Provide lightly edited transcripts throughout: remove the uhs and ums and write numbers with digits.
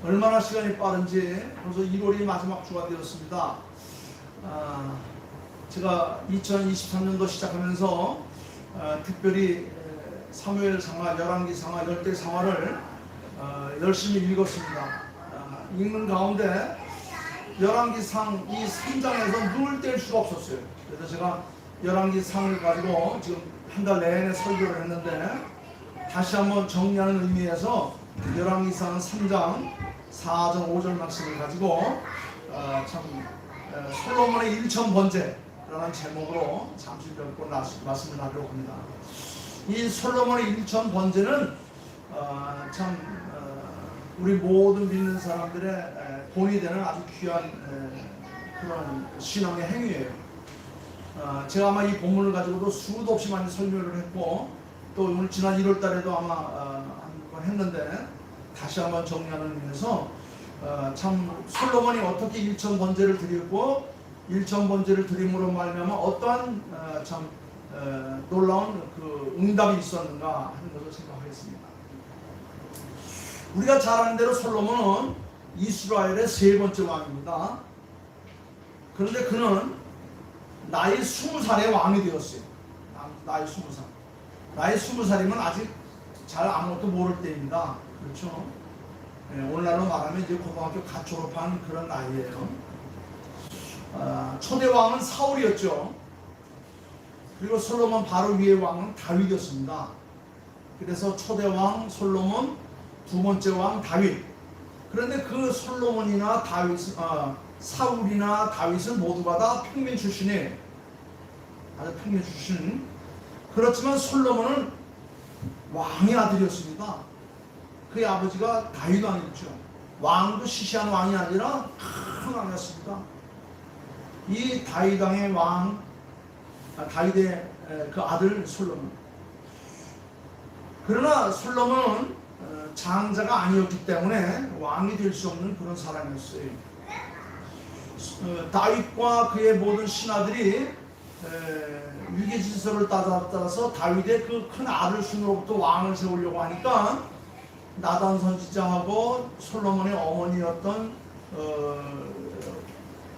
얼마나 시간이 빠른지 벌써 1월이 마지막 주가 되었습니다. 제가 2023년도 시작하면서 특별히 사무엘 상하, 열왕기 상하, 열대 상하를 열심히 읽었습니다. 읽는 가운데 열왕기상 이 3장에서 눈을 뗄 수가 없었어요. 그래서 제가 열왕기상을 가지고 지금 한 달 내내 설교를 했는데 다시 한번 정리하는 의미에서 열왕기상 3장 4절 5절 말씀을 가지고 솔로몬의 1000번제라는 제목으로 잠시 몇 번 말씀을 하려고 합니다. 이 솔로몬의 1000번제는 우리 모든 믿는 사람들의 본이 되는 아주 귀한 그런 신앙의 행위예요. 제가 아마 이 본문을 가지고도 수도 없이 많이 설명을 했고 또 오늘 지난 1월 달에도 아마 한 번 했는데 다시 한번 정리하는 의미에서 참 솔로몬이 어떻게 1000번제를 드렸고 1000번제를 드림으로 말미암아 어떠한 놀라운 그 응답이 있었는가 하는 것을 생각하겠습니다. 우리가 잘 아는 대로 솔로몬은 이스라엘의 세 번째 왕입니다. 그런데 그는 나이 20살에 왕이 되었어요. 나이 20살. 나이 20살이면 아직 잘 아무것도 모를 때입니다. 그렇죠? 오늘날로 말하면 이제 고등학교 갓 졸업한 그런 나이예요. 초대 왕은 사울이었죠. 그리고 솔로몬 바로 위의 왕은 다윗이었습니다. 그래서 초대 왕 솔로몬, 두 번째 왕 다윗. 그런데 그 솔로몬이나 사울이나 다윗은 모두가 다 평민 출신이에요. 아주 평민 출신. 그렇지만 솔로몬은 왕의 아들이었습니다. 그의 아버지가 다윗 왕이었죠. 왕도 시시한 왕이 아니라 큰 왕이었습니다. 이 다윗 왕의 다윗의 그 아들 솔로몬. 그러나 솔로몬은 장자가 아니었기 때문에 왕이 될 수 없는 그런 사람이었어요. 다윗과 그의 모든 신하들이 위계질서를 따라서 다윗의 그 큰 아들 순으로부터 왕을 세우려고 하니까 나단 선지자하고 솔로몬의 어머니였던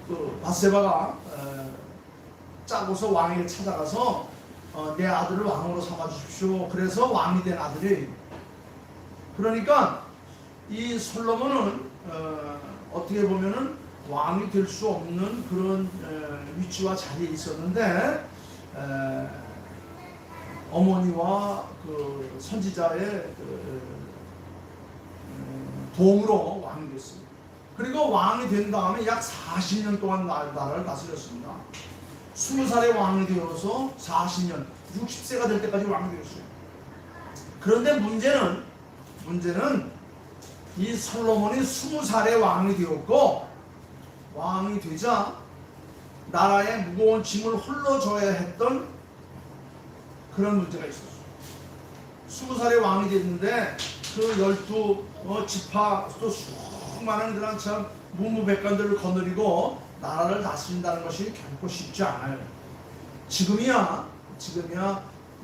그 밧세바가 짜고서 왕에게 찾아가서 내 아들을 왕으로 삼아 주십시오. 그래서 왕이 된 아들이. 그러니까 이 솔로몬은 어떻게 보면은 왕이 될 수 없는 그런 위치와 자리에 있었는데 어머니와 그 선지자의 도움으로 왕이 됐습니다. 그리고 왕이 된 다음에 약 40년 동안 나라를 다스렸습니다. 20살에 왕이 되어서 40년, 60세가 될 때까지 왕이 되었어요. 그런데 문제는 이 솔로몬이 20살에 왕이 되었고 왕이 되자 나라의 무거운 짐을 홀로 져야 했던 그런 문제가 있었어요. 20살에 왕이 됐는데 그 12지파 또 수많은 그런 참 문무백관들을 거느리고 나라를 다스린다는 것이 결코 쉽지 않아요. 지금이야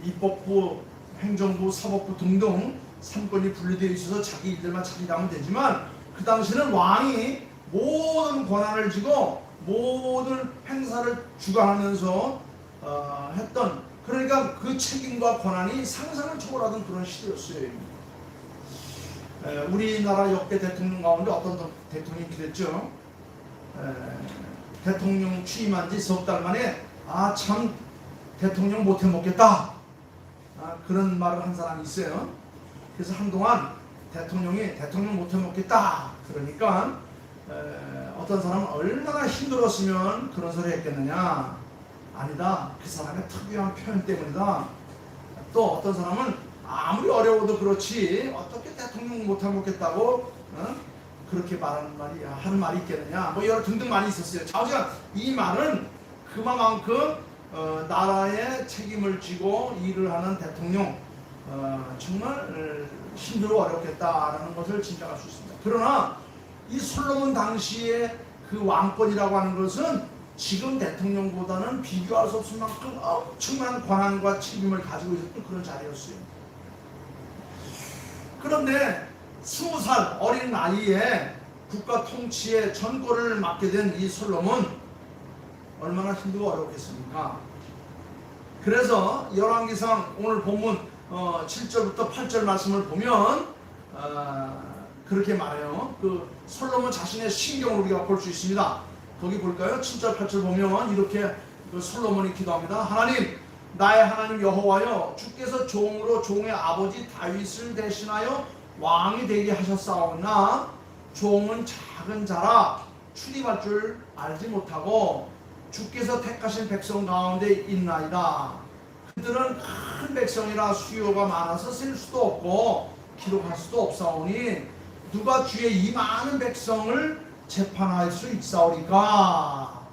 입법부, 행정부, 사법부 등등 삼권이 분리되어 있어서 자기 일들만 자기 하면 되지만 그 당시는 왕이 모든 권한을 쥐고 모든 행사를 주관하면서 했던, 그러니까 그 책임과 권한이 상상을 초월하던 그런 시대였어요. 우리나라 역대 대통령 가운데 어떤 대통령이 그랬죠. 대통령 취임한 지 석 달 만에 참 대통령 못해 먹겠다, 그런 말을 한 사람이 있어요. 그래서 한동안 대통령 못해 먹겠다 그러니까 어떤 사람은 얼마나 힘들었으면 그런 소리 했겠느냐. 아니다, 그 사람의 특유한 표현 때문이다. 또 어떤 사람은 아무리 어려워도 그렇지 어떻게 대통령 못해 먹겠다고 그렇게 하는 말이 있겠느냐, 뭐 여러 등등 많이 있었어요. 자우지간 이 말은 그만큼 나라의 책임을 지고 일을 하는 대통령 정말 힘들고 어렵겠다라는 것을 짐작할 수 있습니다. 그러나 이 솔로몬 당시의 그 왕권이라고 하는 것은 지금 대통령보다는 비교할 수 없을 만큼 엄청난 권한과 책임을 가지고 있었던 그런 자리였어요. 그런데 20살 어린 나이에 국가 통치의 전권을 맡게 된 이 솔로몬 얼마나 힘들고 어렵겠습니까? 그래서 열왕기상 오늘 본문 7절부터 8절 말씀을 보면 그렇게 말해요. 그 솔로몬 자신의 신경을 우리가 볼 수 있습니다. 거기 볼까요? 7절 8절 보면 이렇게 그 솔로몬이 기도합니다. 하나님, 나의 하나님 여호와여, 주께서 종으로 종의 아버지 다윗을 대신하여 왕이 되게 하셨사오나 종은 작은 자라 출입할 줄 알지 못하고 주께서 택하신 백성 가운데 있나이다. 그들은 큰 백성이라 수요가 많아서 쓸 수도 없고 기록할 수도 없사오니 누가 주의 이 많은 백성을 재판할 수 있사오리까?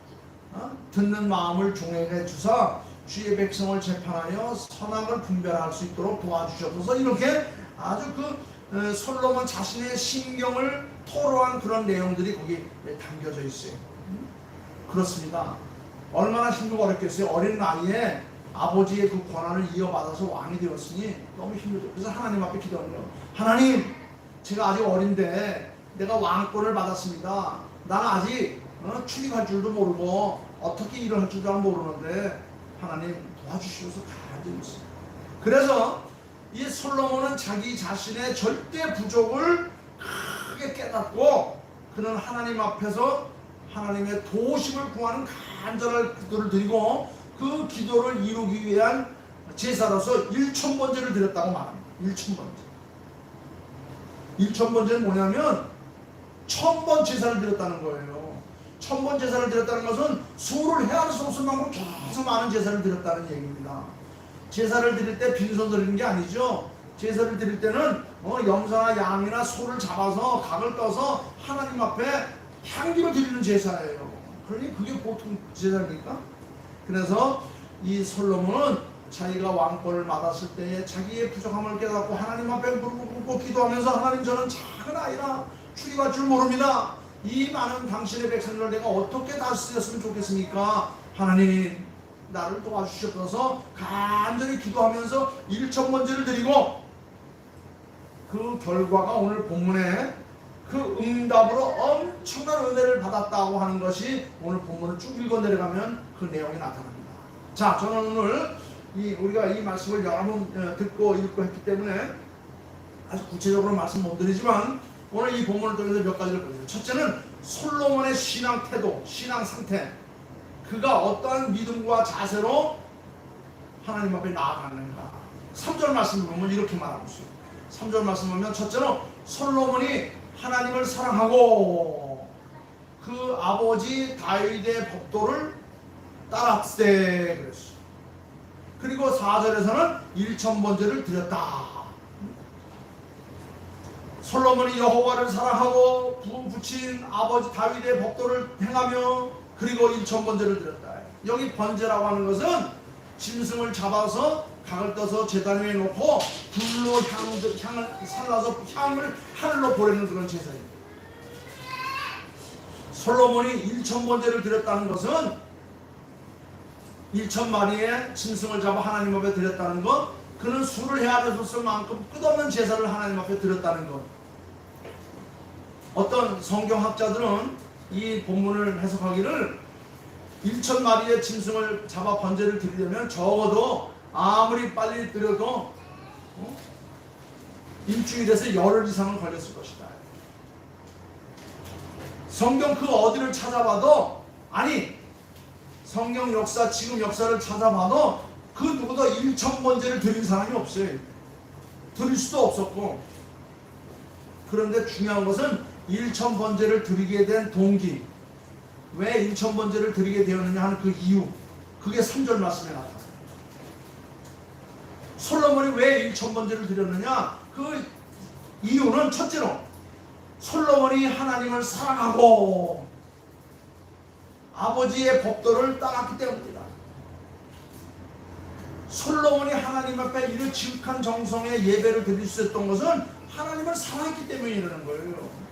듣는 마음을 종에게 주사 주의 백성을 재판하여 선악을 분별할 수 있도록 도와주셔서 이렇게 아주 그 솔로몬 자신의 신경을 토로한 그런 내용들이 거기 담겨져 있어요. 그렇습니다. 얼마나 힘들고 어렵겠어요. 어린 나이에 아버지의 그 권한을 이어받아서 왕이 되었으니 너무 힘들죠. 그래서 하나님 앞에 기도하는 거예요. 하나님, 제가 아직 어린데 내가 왕권을 받았습니다. 나는 아직 출입할 줄도 모르고 어떻게 일을 할 줄도 모르는데 하나님 도와주시어서 가만히 있어요. 그래서 이 솔로몬은 자기 자신의 절대 부족을 크게 깨닫고 그는 하나님 앞에서 하나님의 도우심을 구하는 간절한 기도를 드리고 그 기도를 이루기 위한 제사로서 1000번제를 드렸다고 말합니다. 1000번제. 1000번제는 뭐냐면 1000번 제사를 드렸다는 거예요. 1000번 제사를 드렸다는 것은 수를 헤아릴 수 없을 만큼 계속 많은 제사를 드렸다는 얘기입니다. 제사를 드릴 때 빈손 드리는 게 아니죠. 제사를 드릴 때는 염소나 양이나 소를 잡아서 각을 떠서 하나님 앞에 향기를 드리는 제사예요. 그러니 그게 보통 제사입니까? 그래서 이 솔로몬은 자기가 왕권을 받았을 때에 자기의 부족함을 깨닫고 하나님 앞에 무릎을 꿇고 기도하면서 하나님, 저는 작은 아이라 출입할 줄 모릅니다. 이 많은 당신의 백성들을 내가 어떻게 다스렸으면 좋겠습니까? 하나님, 나를 도와주시옵소서 간절히 기도하면서 1000번제를 드리고 그 결과가 오늘 본문에 그 응답으로 엄청난 은혜를 받았다고 하는 것이 오늘 본문을 쭉 읽어 내려가면 그 내용이 나타납니다. 자, 저는 오늘 우리가 이 말씀을 여러 번 듣고 읽고 했기 때문에 아주 구체적으로 말씀 못 드리지만 오늘 이 본문을 통해서 몇 가지를 보여요. 첫째는 솔로몬의 신앙 태도, 신앙 상태, 그가 어떠한 믿음과 자세로 하나님 앞에 나아가는가. 3절 말씀을 보면 이렇게 말하고 있어요. 3절 말씀 보면 첫째는 솔로몬이 하나님을 사랑하고 그 아버지 다윗의 법도를 따랐대 그랬어요. 그리고 4절에서는 1000번제를 드렸다. 솔로몬이 여호와를 사랑하고 부부친 아버지 다윗의 법도를 행하며 그리고 1000번제를 드렸다. 여기 번제라고 하는 것은 짐승을 잡아서 각을 떠서 제단 위에 놓고 불로 향을 살라서 향을 하늘로 보내는 그런 제사입니다. 솔로몬이 1000번제를 드렸다는 것은 1000마리의 짐승을 잡아 하나님 앞에 드렸다는 것, 그는 수를 헤아렸을 만큼 끝없는 제사를 하나님 앞에 드렸다는 것. 어떤 성경학자들은 이 본문을 해석하기를 1000마리의 짐승을 잡아 번제를 드리려면 적어도 아무리 빨리 드려도 일주일에서 열흘 이상은 걸렸을 것이다. 성경 그 어디를 찾아봐도, 아니 성경 역사, 지금 역사를 찾아봐도 그 누구도 1000번제를 드린 사람이 없어요. 드릴 수도 없었고. 그런데 중요한 것은 1000번제를 드리게 된 동기, 왜 1000번제를 드리게 되었느냐 하는 그 이유, 그게 3절 말씀에 나타납니다. 솔로몬이 왜 1000번제를 드렸느냐? 그 이유는 첫째로 솔로몬이 하나님을 사랑하고 아버지의 법도를 따랐기 때문입니다. 솔로몬이 하나님 앞에 이런 지극한 정성의 예배를 드릴 수 있었던 것은 하나님을 사랑했기 때문이라는 거예요.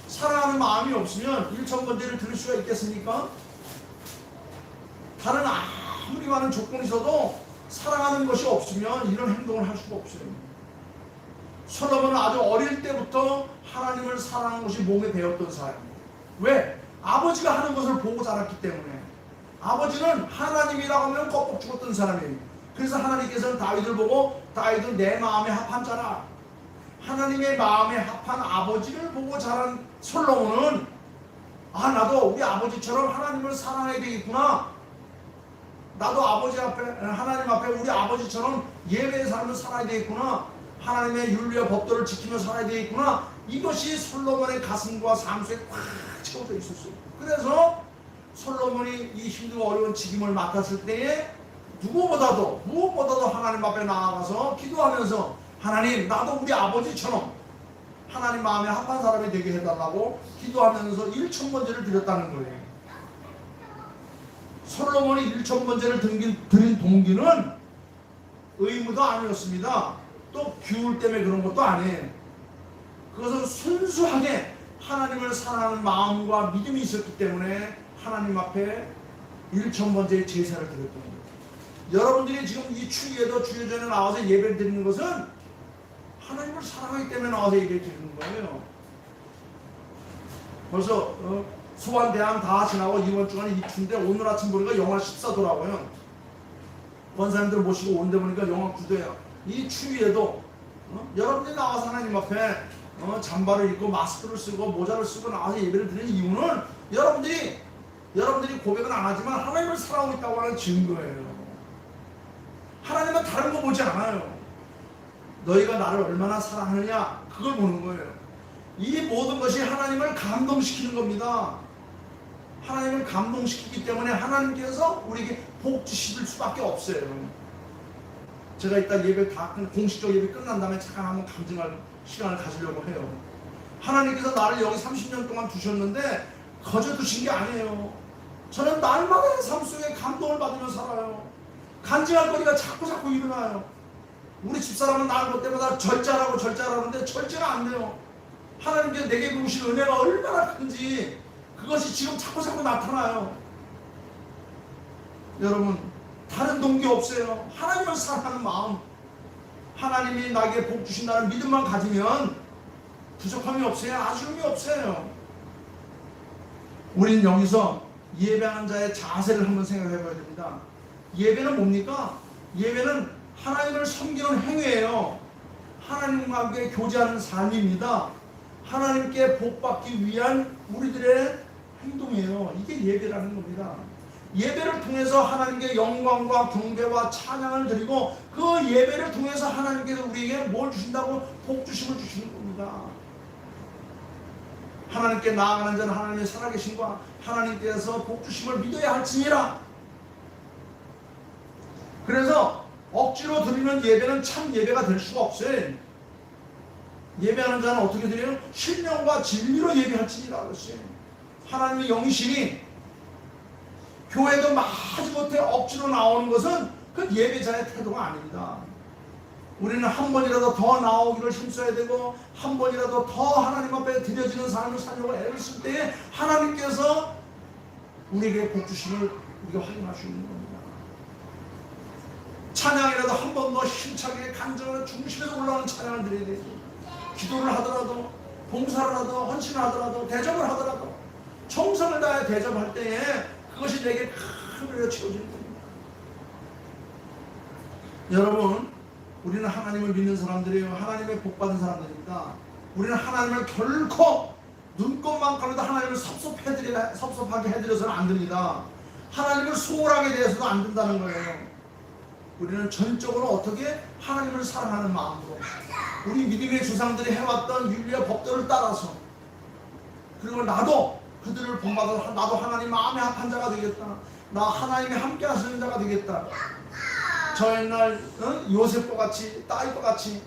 사랑하는 마음이 없으면 1000번제를 드릴 수가 있겠습니까? 다른 아무리 많은 조건이 있어도 사랑하는 것이 없으면 이런 행동을 할 수가 없어요. 솔로몬은 아주 어릴 때부터 하나님을 사랑하는 것이 몸에 배웠던 사람입니다. 왜? 아버지가 하는 것을 보고 자랐기 때문에. 아버지는 하나님이라고 하면 껍벅 죽었던 사람이에요. 그래서 하나님께서는 다윗을 보고 다윗은 내 마음에 합한 자라. 하나님의 마음에 합한 아버지를 보고 자란 솔로몬은 나도 우리 아버지처럼 하나님을 사랑해야 되겠구나. 나도 아버지 앞에, 하나님 앞에 우리 아버지처럼 예배의 삶을 살아야 되겠구나. 하나님의 윤리와 법도를 지키며 살아야 되겠구나. 이것이 솔로몬의 가슴과 삶 속에 꽉 채워져 있었어요. 그래서 솔로몬이 이 힘들고 어려운 직임을 맡았을 때에 무엇보다도 하나님 앞에 나아가서 기도하면서 하나님, 나도 우리 아버지처럼 하나님 마음에 합한 사람이 되게 해달라고 기도하면서 1,000번제를 드렸다는 거예요. 솔로몬이 1,000번제를 드린 동기는 의무도 아니었습니다. 또 규율 때문에 그런 것도 아니에요. 그것은 순수하게 하나님을 사랑하는 마음과 믿음이 있었기 때문에 하나님 앞에 1,000번제의 제사를 드렸던 거예요. 여러분들이 지금 이 추위에도 주일전에 나와서 예배를 드리는 것은 하나님을 사랑하기 때문에 나와서 예배를 드리는 거예요. 벌써 수완대항 다 지나고 이번 주간에 입춘데 오늘 아침 보니까 영하 14도라고요. 권사님들 모시고 오는데 보니까 영하 9도예요. 이 추위에도 여러분들이 나와서 하나님 앞에 잠바를 입고 마스크를 쓰고 모자를 쓰고 나와서 예배를 드리는 이유는 여러분들이 고백은 안 하지만 하나님을 사랑하고 있다고 하는 증거예요. 하나님은 다른 거 보지 않아요. 너희가 나를 얼마나 사랑하느냐 그걸 보는 거예요. 이 모든 것이 하나님을 감동시키는 겁니다. 하나님을 감동시키기 때문에 하나님께서 우리에게 복 주실 수밖에 없어요. 제가 이따 예배 공식적 예배 끝난 다음에 잠깐 한번 감증할 시간을 가지려고 해요. 하나님께서 나를 여기 30년 동안 두셨는데 거저 두신 게 아니에요. 저는 날마다 삶 속에 감동을 받으며 살아요. 간증할 거리가 자꾸 일어나요. 우리 집사람은 날 볼 때마다 절제하라고 하는데 절제가 안 돼요. 하나님께서 내게 부으신 은혜가 얼마나 큰지 그것이 지금 자꾸 나타나요. 여러분, 다른 동기 없어요. 하나님을 사랑하는 마음, 하나님이 나에게 복 주신다는 믿음만 가지면 부족함이 없어요. 아쉬움이 없어요. 우린 여기서 예배하는 자의 자세를 한번 생각해 봐야 됩니다. 예배는 뭡니까? 예배는 하나님을 섬기는 행위예요. 하나님과 함께 교제하는 삶입니다. 하나님께 복받기 위한 우리들의 행동이에요. 이게 예배라는 겁니다. 예배를 통해서 하나님께 영광과 경배와 찬양을 드리고 그 예배를 통해서 하나님께서 우리에게 뭘 주신다고? 복주심을 주시는 겁니다. 하나님께 나아가는 자는 하나님의 살아계심과 하나님께서 복주심을 믿어야 할지니라. 그래서 억지로 드리는 예배는 참 예배가 될 수가 없어요. 예배하는 자는 어떻게 드려요? 신령과 진리로 예배할지니라 그랬어요. 하나님의 영이시니 교회도 마지못해 억지로 나오는 것은 그 예배자의 태도가 아닙니다. 우리는 한 번이라도 더 나오기를 힘써야 되고 한 번이라도 더 하나님 앞에 드려지는 삶을 살려고 애를 쓸 때에 하나님께서 우리에게 복 주심을 우리가 확인할 수 있는 겁니다. 찬양이라도 한 번 더 힘차게 간절한 중심에서 올라오는 찬양을 드려야 되고 기도를 하더라도 봉사를 하더라도 헌신을 하더라도 대접을 하더라도 정성을 다해 대접할 때에 그것이 내게 큰 은혜로 채워지는 겁니다. 여러분, 우리는 하나님을 믿는 사람들이에요. 하나님의 복받은 사람들입니다. 우리는 하나님을 결코 눈곱만큼도 하나님을 섭섭하게 해드려서는 안 됩니다. 하나님을 소홀하게 대해서도 안 된다는 거예요. 우리는 전적으로 어떻게 하나님을 사랑하는 마음으로 우리 믿음의 조상들이 해왔던 윤리와 법도를 따라서 그리고 나도 그들을 본받아 나도 하나님 마음에 합한 자가 되겠다. 나 하나님이 함께 하시는 자가 되겠다. 저 옛날 요셉과 같이 다윗과 같이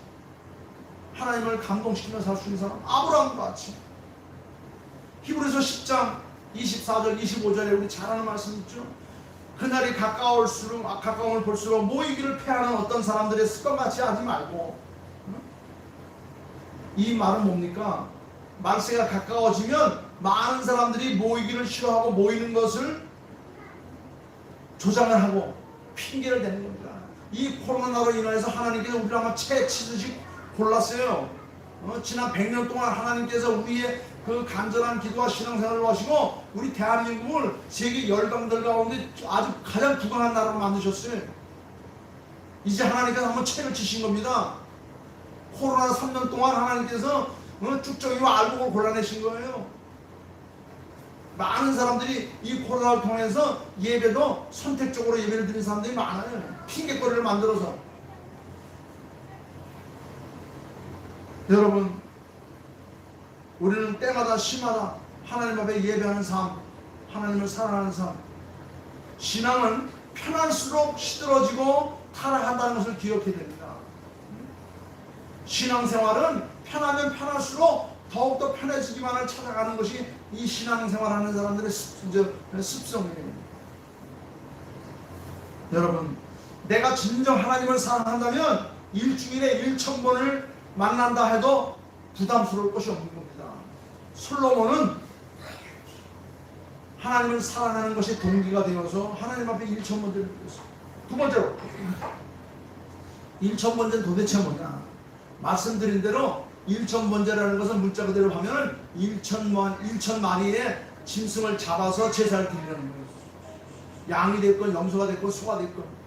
하나님을 감동시키며 살 수 있는 사람 아브라함과 같이 히브리서 10장 24절 25절에 우리 잘 아는 말씀 있죠. 그날이 가까움을 볼수록 모이기를 패하는 어떤 사람들의 습관같이 하지 말고 이 말은 뭡니까? 말세가 가까워지면 많은 사람들이 모이기를 싫어하고 모이는 것을 조장을 하고 핑계를 대는 겁니다. 이 코로나로 인해서 하나님께서 우리를 아마 채 치듯이 골랐어요. 지난 100년 동안 하나님께서 우리의 그 간절한 기도와 신앙생활을 하시고 우리 대한민국을 세계 열강들 가운데 아주 가장 부강한 나라로 만드셨어요. 이제 하나님께서 한번 책을 치신 겁니다. 코로나 3년 동안 하나님께서 쭉정이와 알곡을 골라내신 거예요. 많은 사람들이 이 코로나를 통해서 예배도 선택적으로 예배를 드리는 사람들이 많아요. 핑계거리를 만들어서. 여러분, 우리는 때마다 시마다 하나님 앞에 예배하는 삶, 하나님을 사랑하는 삶. 신앙은 편할수록 시들어지고 타락한다는 것을 기억해야 됩니다. 신앙생활은 편하면 편할수록 더욱더 편해지기만을 찾아가는 것이 이 신앙생활하는 사람들의 습성이에요. 여러분, 내가 진정 하나님을 사랑한다면 일주일에 1,000번을 만난다 해도 부담스러울 것이 없는 겁니다. 솔로몬은 하나님을 사랑하는 것이 동기가 되어서 하나님 앞에 1,000번째를 드렸어요. 두 번째로, 1,000번째는 도대체 뭐냐? 말씀드린 대로 1,000번째라는 것은 문자 그대로 하면 1,000마리의 짐승을 잡아서 제사를 드리는 거예요. 양이 됐건 염소가 됐건 소가 됐건.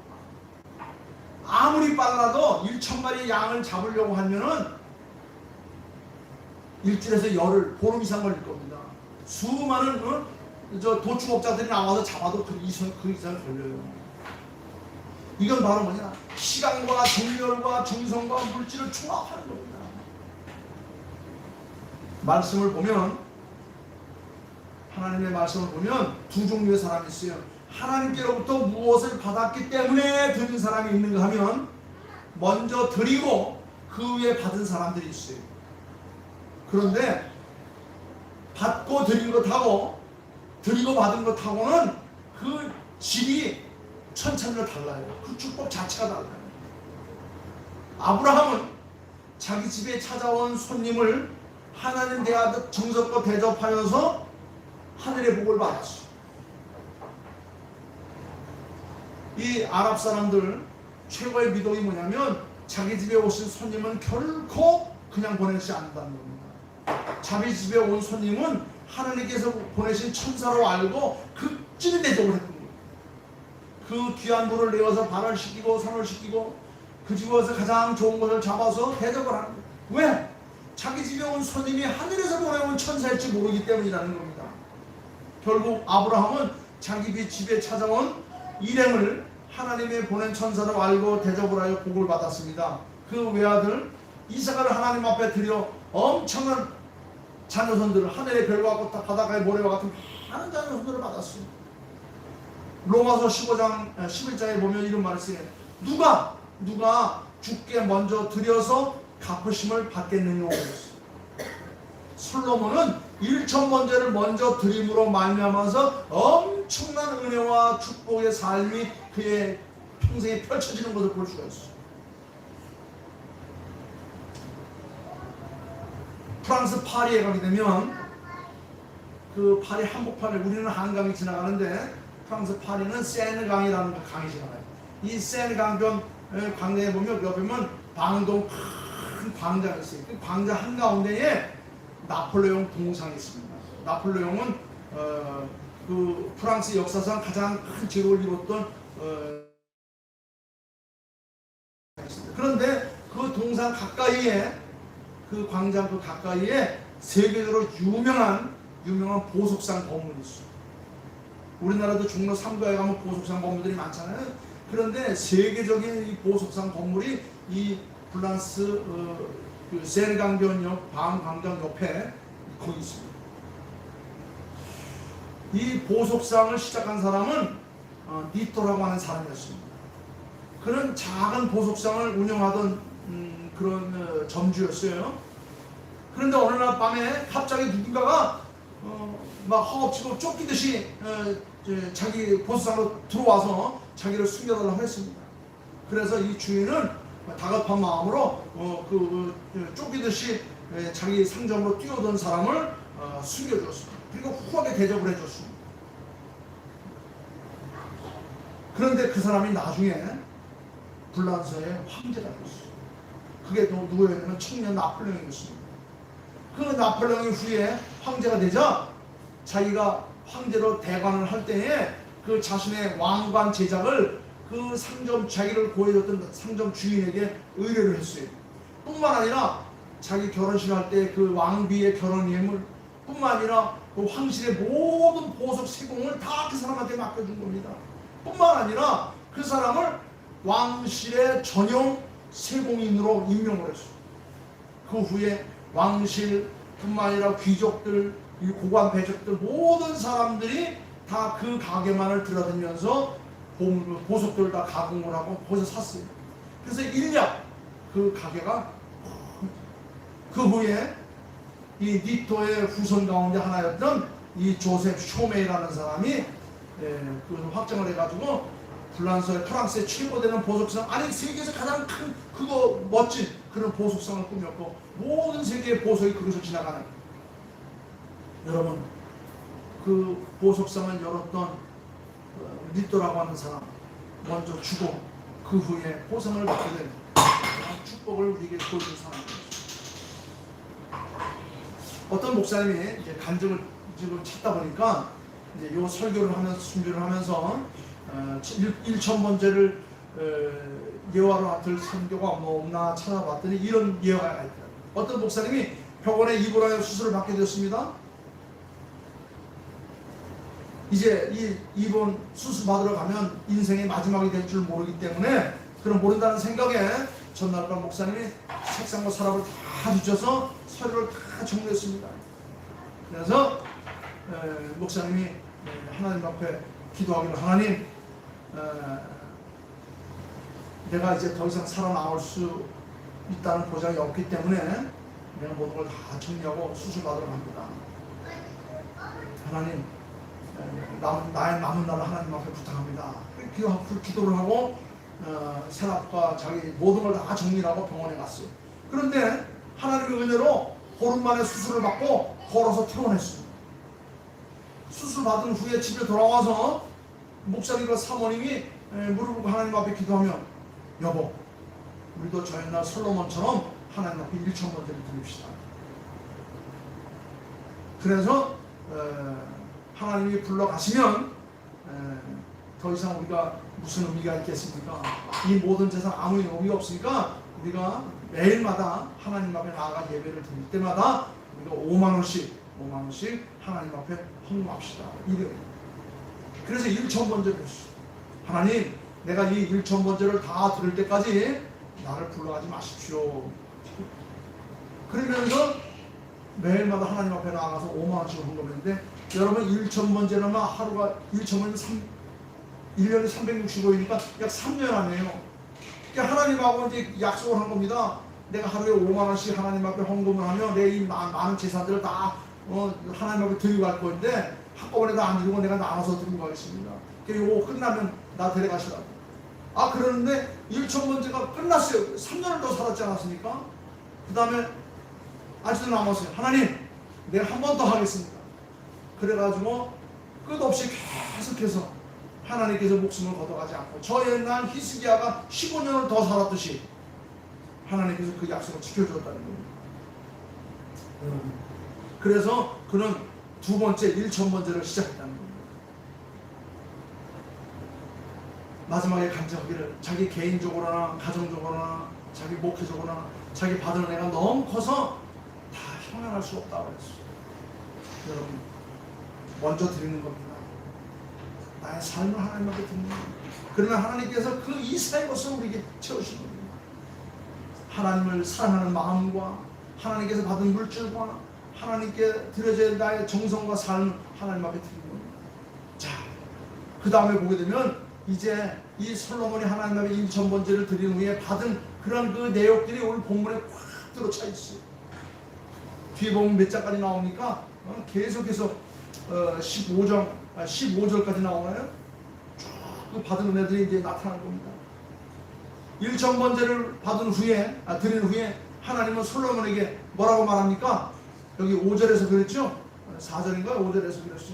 아무리 빨라도 1,000마리의 양을 잡으려고 하면은 일주일에서 열흘, 보름 이상 걸릴 겁니다. 수많은 도축업자들이 나와서 잡아도 그 이상 걸려요. 이건 바로 뭐냐? 시간과 정열과 정성과 물질을 총합하는 겁니다. 말씀을 보면, 하나님의 말씀을 보면 두 종류의 사람이 있어요. 하나님께로부터 무엇을 받았기 때문에 드린 사람이 있는가 하면 먼저 드리고 그 후에 받은 사람들이 있어요. 그런데 받고 드린 것하고 드리고 받은 것하고는 그 질이 천차만별 달라요. 그 축복 자체가 달라요. 아브라함은 자기 집에 찾아온 손님을 하나님 대하듯 정성껏 대접하면서 하늘의 복을 받았어요. 이 아랍 사람들 최고의 미덕이 뭐냐면 자기 집에 오신 손님은 결코 그냥 보내지 않는다는 겁니다. 자기 집에 온 손님은 하나님께서 보내신 천사로 알고 극진히 대접을 했던 거예요. 그 귀한 물을 내어서 발을 씻기고 손을 씻기고 그 집에 와서 가장 좋은 것을 잡아서 대접을 하는 거예요. 왜? 자기 집에 온 손님이 하늘에서 보내온 천사일지 모르기 때문이라는 겁니다. 결국 아브라함은 자기 집에 찾아온 일행을 하나님의 보낸 천사로 알고 대접을 하여 복을 받았습니다. 그 외아들 이삭을 하나님 앞에 드려 엄청난 자녀손들을, 하늘의 별과 같고 바닷가의 모래와 같은 많은 자녀손들을 받았습니다. 로마서 11장에 보면 이런 말을 쓰여요. 누가 주께 먼저 드려서 갚으심을 받겠느냐. 솔로몬은 1,000번째를 먼저 드림으로 말미암아서 엄청난 은혜와 축복의 삶이 그의 평생에 펼쳐지는 것을 볼 수가 있어요. 프랑스 파리에 가게 되면 그 파리 한복판에 우리는 한강이 지나가는데 프랑스 파리는 세느강이라는 강이 지나가요. 이 세느강변 강내에 보면 옆에 보면 방동 큰 광장이 있어요. 그 광장 한가운데에 나폴레옹 동상이 있습니다. 나폴레옹은 그 프랑스 역사상 가장 큰 제국을 이뤘던 그런데 그 동상 가까이에, 그 광장 그 가까이에 세계적으로 유명한 보석상 건물이 있어요. 우리나라도 종로 3가에 가면 보석상 건물들이 많잖아요. 그런데 세계적인 이 보석상 건물이 이 프랑스 그 세느강변역 광장 옆에 거기 있습니다. 이 보석상을 시작한 사람은 니토라고 하는 사람이었습니다. 그는 작은 보석상을 운영하던 그런 점주였어요. 그런데 어느 날 밤에 갑자기 누군가가 막 허겁지겁 쫓기듯이 자기 보석상으로 들어와서 자기를 숨겨달라고 했습니다. 그래서 이 주인은 다급한 마음으로 쫓기듯이 자기 상점으로 뛰어든 사람을 숨겨줬습니다. 그리고 후하게 대접을 해줬습니다. 그런데 그 사람이 나중에 불란서의 황제가 됐어요. 그게 또 누구였냐면 청년 나폴레옹이었습니다. 그 나폴레옹이 후에 황제가 되자 자기가 황제로 대관을 할 때에 그 자신의 왕관 제작을 그 상점 자기를 구해줬던 상점 주인에게 의뢰를 했어요. 뿐만 아니라 자기 결혼식을 할 때 그 왕비의 결혼 예물 뿐만 아니라 그 황실의 모든 보석 세공을 다 그 사람한테 맡겨준 겁니다. 뿐만 아니라 그 사람을 왕실의 전용 세공인으로 임명을 했어요. 그 후에 왕실뿐만 아니라 귀족들, 이 고관 배족들 모든 사람들이 다 그 가게만을 들여다니면서 보석들을 다 가공을 하고 거기서 샀어요. 그래서 일약 그 가게가 그 후에 이 니토의 후손 가운데 하나였던 이 조셉 쇼메이라는 사람이 그 확정을 해가지고 프랑스의 최고되는 보석상, 아니 세계에서 가장 큰 그거 멋진 그런 보석상을 꾸몄고 모든 세계의 보석이 그것을 지나가는. 여러분 그 보석상을 열었던 니토라고 하는 사람 먼저 죽고 그 후에 보상을 받게 된 축복을 우리에게 보여준 사람입니다. 어떤 목사님이 이제 간증을 지금 찾다 보니까 이제 요 설교를 하면서 순교를 하면서 1,000번째를 예화로 들 선교가 뭐 없나 찾아봤더니 이런 예화가 있더라고요. 어떤 목사님이 병원에 입원하여 수술을 받게 되었습니다. 이제 이 입원 수술 받으러 가면 인생의 마지막이 될 줄 모르기 때문에 그런 모른다는 생각에 전날 밤 목사님이 책상과 서랍을 다 뒤져서 서류를 다 정리했습니다. 그래서 목사님이 하나님 앞에 기도하기를, 하나님 내가 이제 더 이상 살아나올 수 있다는 보장이 없기 때문에 내가 모든 걸 다 정리하고 수술 받으러 갑니다. 하나님 나의 남은 날을 하나님 앞에 부탁합니다. 기도를 하고 서랍과 자기 모든 걸 다 정리하고 병원에 갔어요. 그런데 하나님의 은혜로 보름 만에 수술을 받고 걸어서 퇴원했어요. 수술 받은 후에 집에 돌아와서 목사님과 사모님이 무릎 꿇고 하나님 앞에 기도하며, 여보 우리도 저 옛날 솔로몬처럼 하나님 앞에 1,000번째를 드립시다. 그래서 하나님이 불러가시면 더 이상 우리가 무슨 의미가 있겠습니까? 이 모든 재산 아무 의미가 없으니까 우리가 매일마다 하나님 앞에 나아가 예배를 드릴 때마다 우리가 5만 원씩 하나님 앞에 헌금합시다. 그래서 1,000번째를 했어요. 하나님 내가 이 1,000번째를 다 들을 때까지 나를 불러가지 마십시오. 그러면서 매일마다 하나님 앞에 나가서 5만 원씩 헌금했는데, 여러분 1,000번째라면 하루가 1,000번이면 1년에 365일이니까 약 3년 안에요. 그러니까 하나님하고 이제 약속을 한 겁니다. 내가 하루에 5만 원씩 하나님 앞에 헌금을 하면 내 이 많은 재산들을 다 하나님 앞에 들고 갈 건데 한꺼번에 다 안 들고 내가 나눠서 들고 가겠습니다. 그러니까 이거 끝나면 나 데려가시라고. 그러는데 1,000번째가 끝났어요. 3년을 더 살았지 않았습니까? 그 다음에 아직도 남았어요. 하나님 내가 한 번 더 하겠습니다. 그래가지고 끝없이 계속해서 하나님께서 목숨을 걷어가지 않고 저 옛날 히스기야가 15년을 더 살았듯이 하나님께서 그 약속을 지켜줬다는 겁니다. 그래서 그는 두 번째 1,000번째를 시작했다는 겁니다. 마지막에 간증하기를, 자기 개인적으로나 가정적으로나 자기 목회적으로나 자기 받은 은혜가 너무 커서 다 형용할 수 없다고 그랬어요. 여러분 먼저 드리는 겁니다. 나의 삶을 하나님 앞에 드리는 겁니다. 그러면 하나님께서 그 이상의 것을 우리에게 채우시는 겁니다. 하나님을 사랑하는 마음과 하나님께서 받은 물질과 하나님께 드려질 나의 정성과 삶을 하나님 앞에 드리는 겁니다. 자, 그 다음에 보게 되면 이제 이 솔로몬이 하나님 앞에 1,000번째를 드린 후에 받은 그런 그 내용들이 오늘 본문에 꽉 들어차 있어요. 뒤에 보면 몇 장까지 나오니까 계속해서 15절까지 나오나요? 쭉 받은 은혜들이 이제 나타나는 겁니다. 1,000번째를 받은 후에, 드린 후에 하나님은 솔로몬에게 뭐라고 말합니까? 여기 5절에서 그랬죠? 4절인가 5절에서 그랬죠.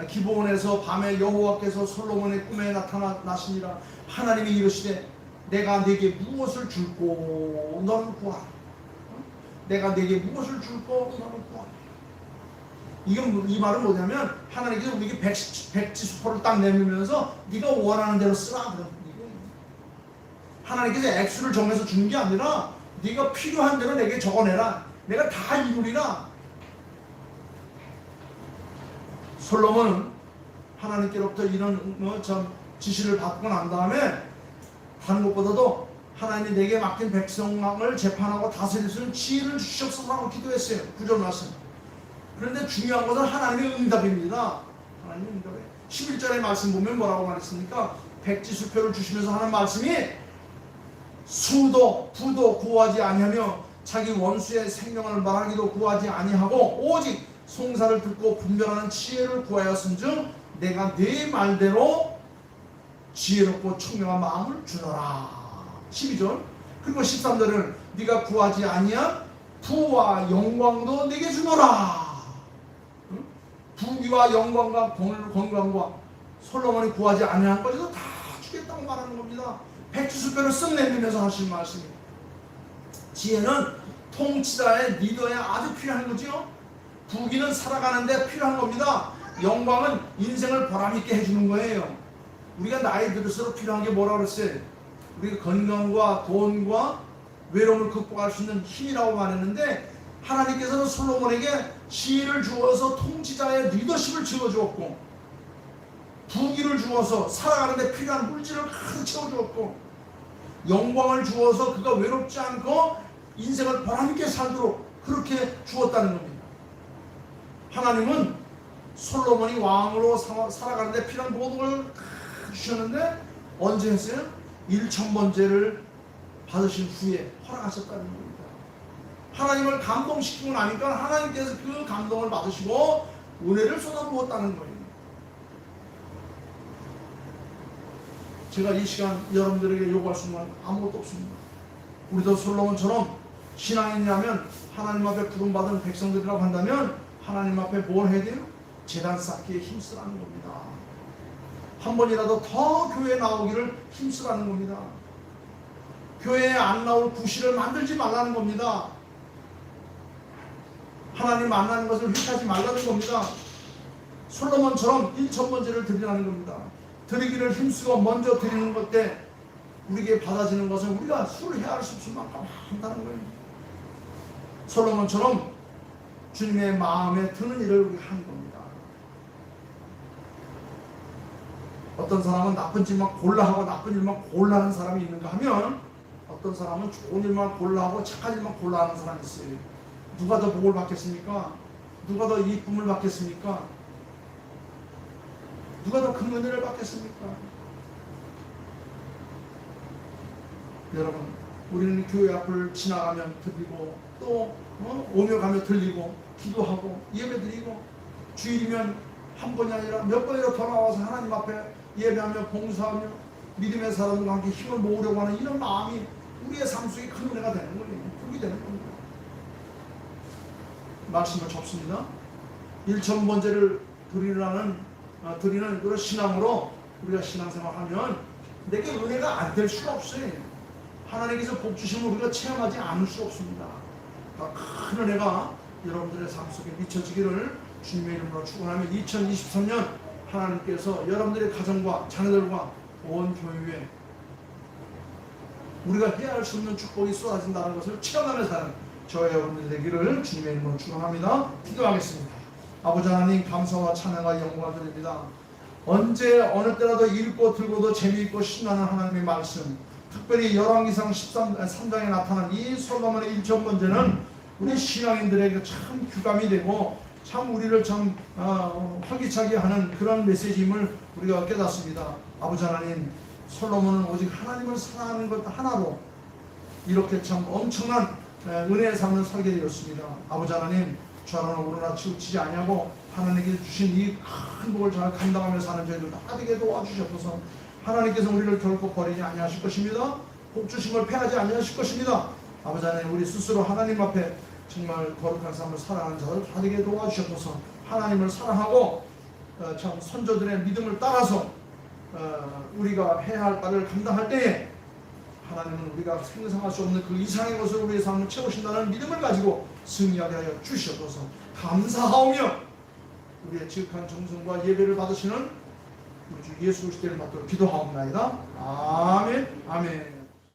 기브온에서 밤에 여호와께서 솔로몬의 꿈에 나타나시니라. 하나님이 이르시되 내가 네게 무엇을 줄꼬 너는 구하라. 내가 네게 무엇을 줄꼬 너는 구하라. 이 말은 뭐냐면 하나님께서 우리에게 백지수포를 딱 내밀면서 네가 원하는 대로 쓰라 그런 얘기예요. 하나님께서 액수를 정해서 주는 게 아니라 네가 필요한 대로 내게 적어내라. 내가 다 이루리라. 솔로몬은 하나님께로부터 이런 지시를 받고 난 다음에 다른 것보다도 하나님이 내게 맡긴 백성을 재판하고 다스릴 수 있는 지혜를 주시옵소서라고 기도했어요. 구절 말씀. 그런데 중요한 것은 하나님의 응답입니다. 하나님의 응답에 11절의 말씀 보면 뭐라고 말했습니까? 백지수표를 주시면서 하는 말씀이 수도 부도 구하지 아니하며 자기 원수의 생명을 말하기도 구하지 아니하고 오직 송사를 듣고 분별하는 지혜를 구하였은즉 내가 네 말대로 지혜롭고 총명한 마음을 주노라. 12절. 그리고 13절은 네가 구하지 아니한 부와 영광도 내게 주노라. 부귀와 영광과 건강과 솔로몬이 구하지 아니한 것에도 다 주겠다고 말하는 겁니다. 백지수표를 쓱 내밀면서 하신 말씀입니다. 지혜는 통치자의 리더에 아주 필요한 거죠. 부귀는 살아가는데 필요한 겁니다. 영광은 인생을 보람있게 해주는 거예요. 우리가 나이 들수록 필요한 게 뭐라고 그랬어요? 우리가 건강과 돈과 외로움을 극복할 수 있는 힘이라고 말했는데 하나님께서는 솔로몬에게 지혜를 주어서 통치자의 리더십을 지어주었고 부귀를 주어서 살아가는 데 필요한 물질을 가득 채워주었고 영광을 주어서 그가 외롭지 않고 인생을 보람있게 살도록 그렇게 주었다는 겁니다. 하나님은 솔로몬이 왕으로 살아가는 데 필요한 모든 걸 주셨는데 언제 했어요? 1,000번째를 받으신 후에 허락하셨다는 겁니다. 하나님을 감동시키고 나니까 하나님께서 그 감동을 받으시고 은혜를 쏟아부었다는 거예요. 제가 이 시간 여러분들에게 요구할 수 있는 건 아무것도 없습니다. 우리도 솔로몬처럼 신앙이냐면 하나님 앞에 부름받은 백성들이라고 한다면 하나님 앞에 뭘 해야 돼요? 제단 쌓기에 힘쓰라는 겁니다. 한 번이라도 더 교회에 나오기를 힘쓰라는 겁니다. 교회에 안 나올 구실을 만들지 말라는 겁니다. 하나님 만나는 것을 획하지 말라는 겁니다. 솔로몬처럼 1,000번째를 드리라는 겁니다. 드리기를 힘쓰고 먼저 드리는 것 때 우리에게 받아지는 것은 우리가 술을 헤아릴 수 없을 만큼 한다는 거예요. 솔로몬처럼 주님의 마음에 드는 일을 우리가 하는 겁니다. 어떤 사람은 나쁜 짓만 골라하고 나쁜 일만 골라하는 사람이 있는가 하면 어떤 사람은 좋은 일만 골라하고 착한 일만 골라하는 사람이 있어요. 누가 더 복을 받겠습니까? 누가 더 이쁨을 받겠습니까? 누가 더 큰 은혜를 받겠습니까? 여러분, 우리는 교회 앞을 지나가면 들리고 또 오며 가며 들리고 기도하고 예배드리고 주일이면 한 번이 아니라 몇 번이나 돌아와서 하나님 앞에 예배하며 봉사하며 믿음의 사람들과 함께 힘을 모으려고 하는 이런 마음이 우리의 삶 속에 큰 은혜가 되는 거예요. 복이 되는 겁니다. 말씀을 접습니다. 1,000번째를 드리는 그런 신앙으로 우리가 신앙생활하면 내게 은혜가 안 될 수가 없어요. 하나님께서 복 주심을 우리가 체험하지 않을 수 없습니다. 큰 은혜가 여러분들의 삶 속에 미쳐지기를 주님의 이름으로 축원하며 2023년 하나님께서 여러분들의 가정과 자녀들과 온 교회에 우리가 해야 할 수 없는 축복이 쏟아진다는 것을 체험하며 사는 저와 여러분들 되기를 주님의 이름으로 축원합니다. 기도하겠습니다. 아버지 하나님, 감사와 찬양과 영광을 드립니다. 언제 어느 때라도 읽고 들고도 재미있고 신나는 하나님의 말씀, 특별히 열왕기상 13장에 나타난 이 솔로몬의 1,000번째는 우리 신앙인들에게 참 규감이 되고 참 우리를 참 활기차게 하는 그런 메시지임을 우리가 깨닫습니다. 아버지 하나님, 솔로몬은 오직 하나님을 사랑하는 것 하나로 이렇게 참 엄청난 은혜의 삶을 살게 되었습니다. 아버지 하나님, 저는 오르나 치우치지 아니하고 하나님께 주신 이 큰 복을 잘 감당하며 사는 저희들 다 되게 도와주셔서 하나님께서 우리를 결코 버리지 아니하실 것입니다. 복 주신 걸 패하지 아니하실 것입니다. 아버지 하나님, 우리 스스로 하나님 앞에 정말 거룩한 삶을 살아가는 자들 다 되게 도와주셔서 하나님을 사랑하고 참 선조들의 믿음을 따라서 우리가 해야 할 바를 감당할 때에 하나님은 우리가 상상할 수 없는 그 이상의 것을 우리의 삶을 채우신다는 믿음을 가지고 승리하게 하여 주시옵소서. 감사하오며 우리의 지극한 정성과 예배를 받으시는 우리 주 예수 그리스도를 받도록 기도하옵나이다. 아멘. 아멘.